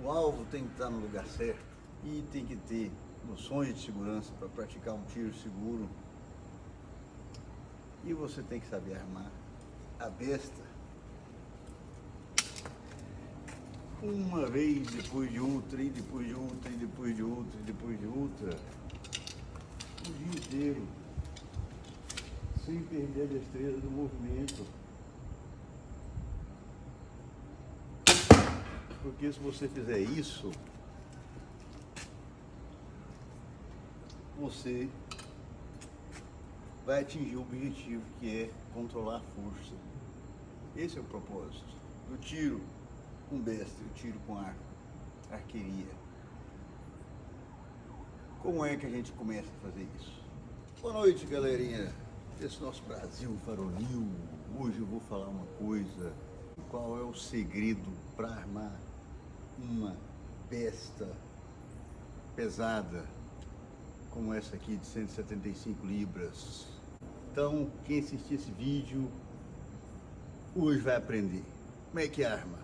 O alvo tem que estar no lugar certo e tem que ter noções de segurança para praticar um tiro seguro. E você tem que saber armar a besta uma vez, depois de outra, e depois de outra, e depois de outra, e depois de outra, o dia inteiro, sem perder a destreza do movimento. Porque se você fizer isso, você vai atingir o objetivo, que é controlar a força. Esse é o propósito do tiro com besta, o tiro com arco, arqueria. Como é que a gente começa a fazer isso? Boa noite, galerinha desse nosso Brasil varonil. Hoje eu vou falar uma coisa: qual é o segredo para armar uma besta pesada como essa aqui de 175 libras. Então, quem assistir esse vídeo hoje vai aprender como é que arma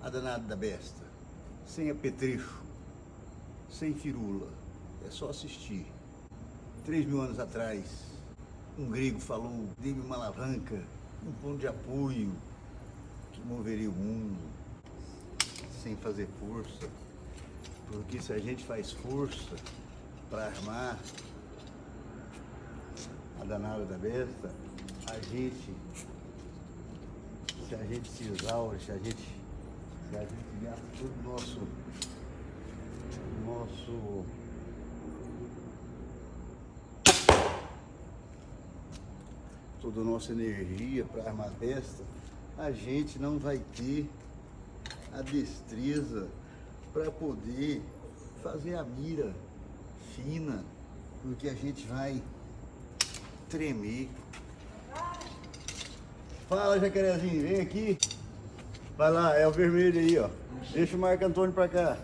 a danada da besta, sem apetrecho, sem firula. É só assistir. 3.000 anos atrás, um grego falou: dê-me uma alavanca, um ponto de apoio que moveria o mundo, sem fazer força. Porque se a gente faz força para armar a danada da besta, se a gente se exaure, se a gente gasta toda a nossa energia para armar a besta, a gente não vai ter a destreza para poder fazer a mira fina, porque a gente vai tremer. Fala, jacarezinho, vem aqui. Vai lá, é o vermelho aí, ó. Deixa o Marco Antônio pra cá.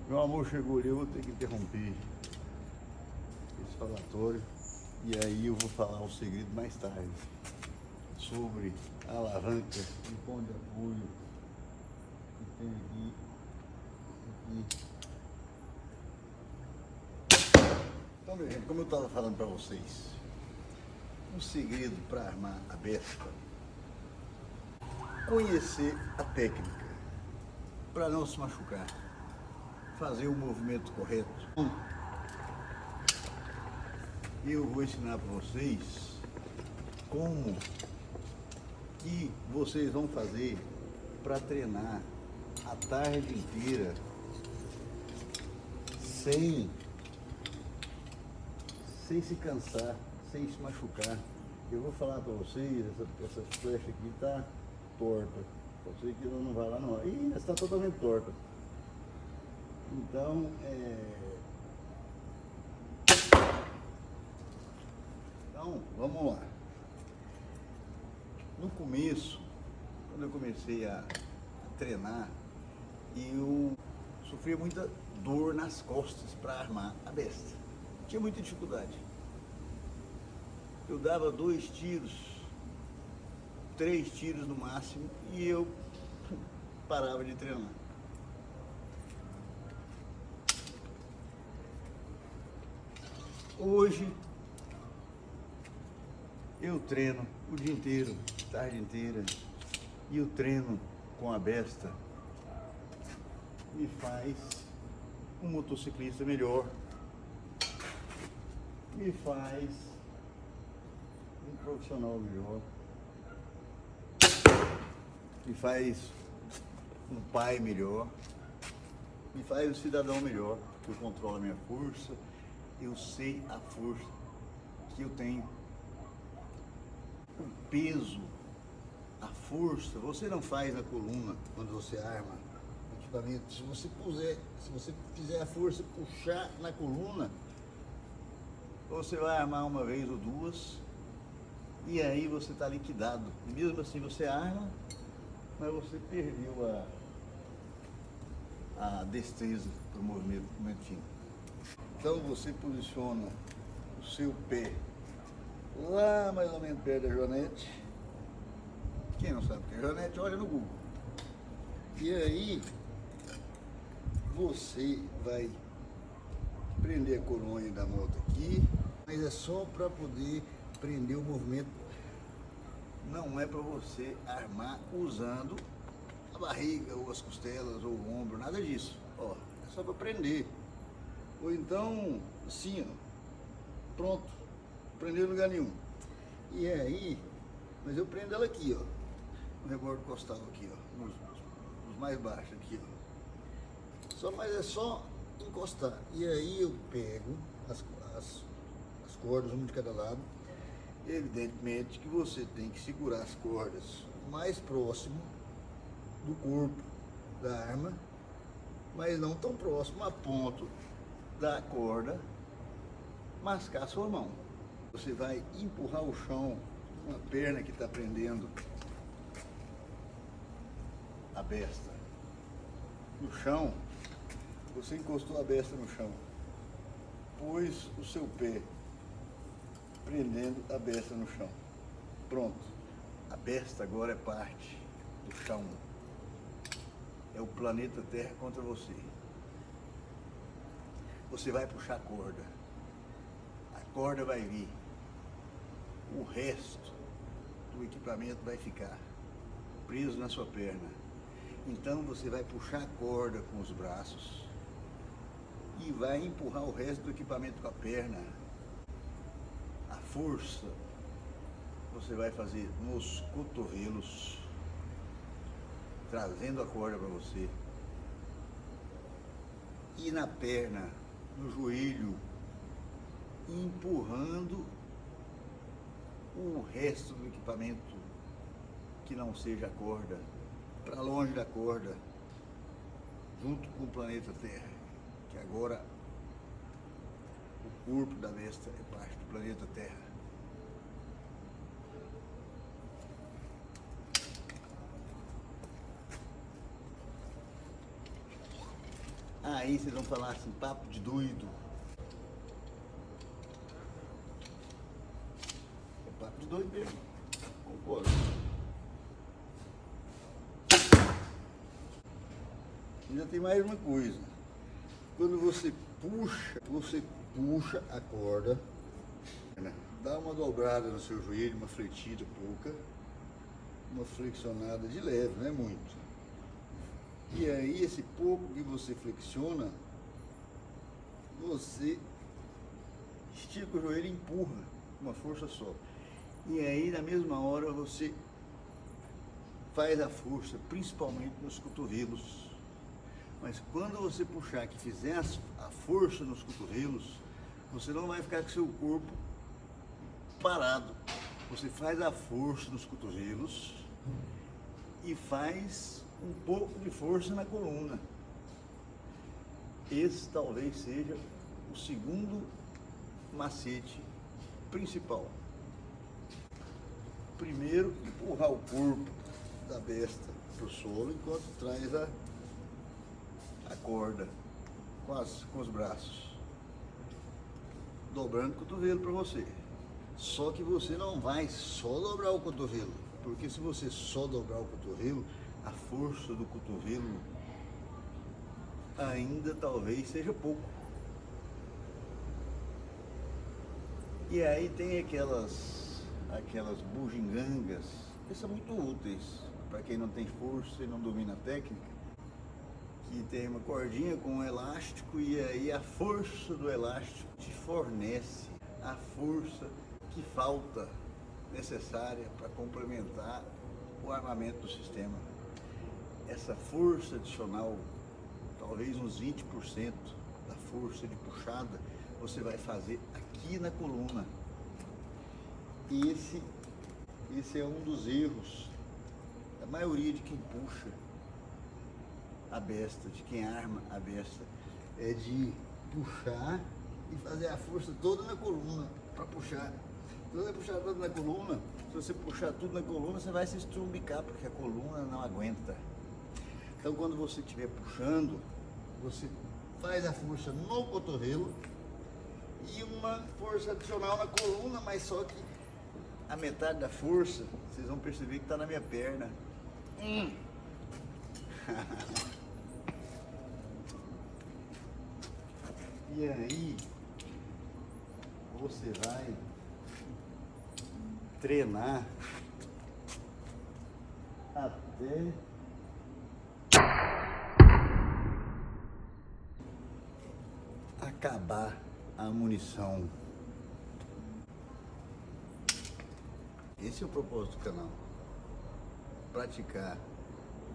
Meu amor chegou ali, eu vou ter que interromper esse falatório. E aí eu vou falar o segredo mais tarde sobre a alavanca de ponto de apoio que tem aqui. Então, minha gente, como eu estava falando para vocês, o segredo para armar a besta: conhecer a técnica para não se machucar, fazer o movimento correto. Eu vou ensinar para vocês como que vocês vão fazer para treinar a tarde inteira sem se cansar, sem se machucar. Eu vou falar para vocês, essa flecha aqui está torta. Pode ser que ela não vai lá não. Ih, essa está totalmente torta. Então, vamos lá. No começo, quando eu comecei a treinar, eu sofria muita dor nas costas para armar a besta. Tinha muita dificuldade. Eu dava 2 tiros, 3 tiros no máximo, e eu parava de treinar. Hoje eu treino o dia inteiro, tarde inteira, e o treino com a besta me faz um motociclista melhor, me faz um profissional melhor, me faz um pai melhor, me faz um cidadão melhor, porque eu controlo a minha força, eu sei a força que eu tenho, o peso, a força. Você não faz na coluna quando você arma equipamento. Se você fizer a força puxar na coluna, você vai armar uma vez ou duas e aí você está liquidado. E mesmo assim você arma, mas você perdeu a destreza para o movimento fino. Então você posiciona o seu pé lá mais ou menos perto da joanete. Quem não sabe o que é joanete, olha no Google. E aí você vai prender a coronha da moto aqui, mas é só para poder prender o movimento. Não é para você armar usando a barriga ou as costelas ou o ombro, nada disso. Ó, é só para prender. Ou então, assim, ó, pronto, não prendeu em lugar nenhum. E aí, mas eu prendo ela aqui, ó, no rebordo costal aqui, ó, nos mais baixos aqui, ó. Mas é só encostar. E aí eu pego as cordas, uma de cada lado. Evidentemente que você tem que segurar as cordas mais próximo do corpo da arma, mas não tão próximo a ponto da corda mascar a sua mão. Você vai empurrar o chão com a perna que está prendendo a besta no chão. Você encostou a besta no chão, pôs o seu pé prendendo a besta no chão. Pronto. A besta agora é parte do chão. É o planeta Terra contra você. Você vai puxar a corda. A corda vai vir. O resto do equipamento vai ficar preso na sua perna. Então você vai puxar a corda com os braços e vai empurrar o resto do equipamento com a perna. A força você vai fazer nos cotovelos, trazendo a corda para você, e na perna, no joelho, empurrando o resto do equipamento que não seja a corda para longe da corda, junto com o planeta Terra, que agora o corpo da besta é parte do planeta Terra. Aí vocês vão falar assim, papo de doido. É papo de doido mesmo, concordo. Ainda tem mais uma coisa. Quando você puxa a corda, dá uma dobrada no seu joelho, uma fletida pouca, uma flexionada de leve, não é muito. E aí esse pouco que você flexiona, você estica o joelho e empurra com uma força só. E aí na mesma hora você faz a força, principalmente nos cotovelos. Mas quando você puxar, que fizer a força nos cotovelos, você não vai ficar com seu corpo parado. Você faz a força nos cotovelos e faz um pouco de força na coluna. Esse talvez seja o segundo macete principal. Primeiro, empurrar o corpo da besta para o solo enquanto traz a corda com os braços, dobrando o cotovelo para você. Só que você não vai só dobrar o cotovelo, porque se você só dobrar o cotovelo, a força do cotovelo ainda talvez seja pouco. E aí tem aquelas bugigangas que são muito úteis para quem não tem força e não domina a técnica, que tem uma cordinha com um elástico, e aí a força do elástico te fornece a força que falta necessária para complementar o armamento do sistema. Essa força adicional, talvez uns 20% da força de puxada, você vai fazer aqui na coluna. E esse é um dos erros da maioria de quem puxa a besta, de quem arma a besta, é de puxar e fazer a força toda na coluna para puxar. Se você puxar tudo na coluna, se você puxar tudo na coluna, você vai se estrumbicar, porque a coluna não aguenta. Então, quando você estiver puxando, você faz a força no cotovelo e uma força adicional na coluna, mas só que a metade da força, vocês vão perceber que está na minha perna. E aí você vai treinar até acabar a munição. Esse é o propósito do canal. Praticar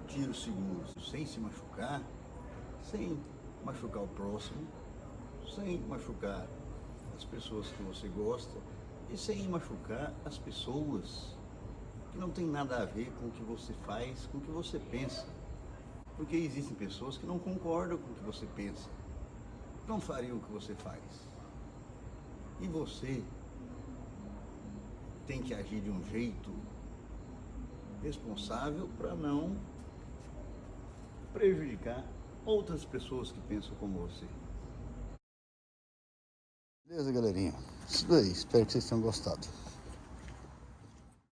tiros seguros sem se machucar, sem machucar o próximo, sem machucar as pessoas que você gosta e sem machucar as pessoas que não tem nada a ver com o que você faz, com o que você pensa. Porque existem pessoas que não concordam com o que você pensa, não fariam o que você faz. E você tem que agir de um jeito responsável para não prejudicar outras pessoas que pensam como você. Beleza, galerinha? Isso daí, espero que vocês tenham gostado.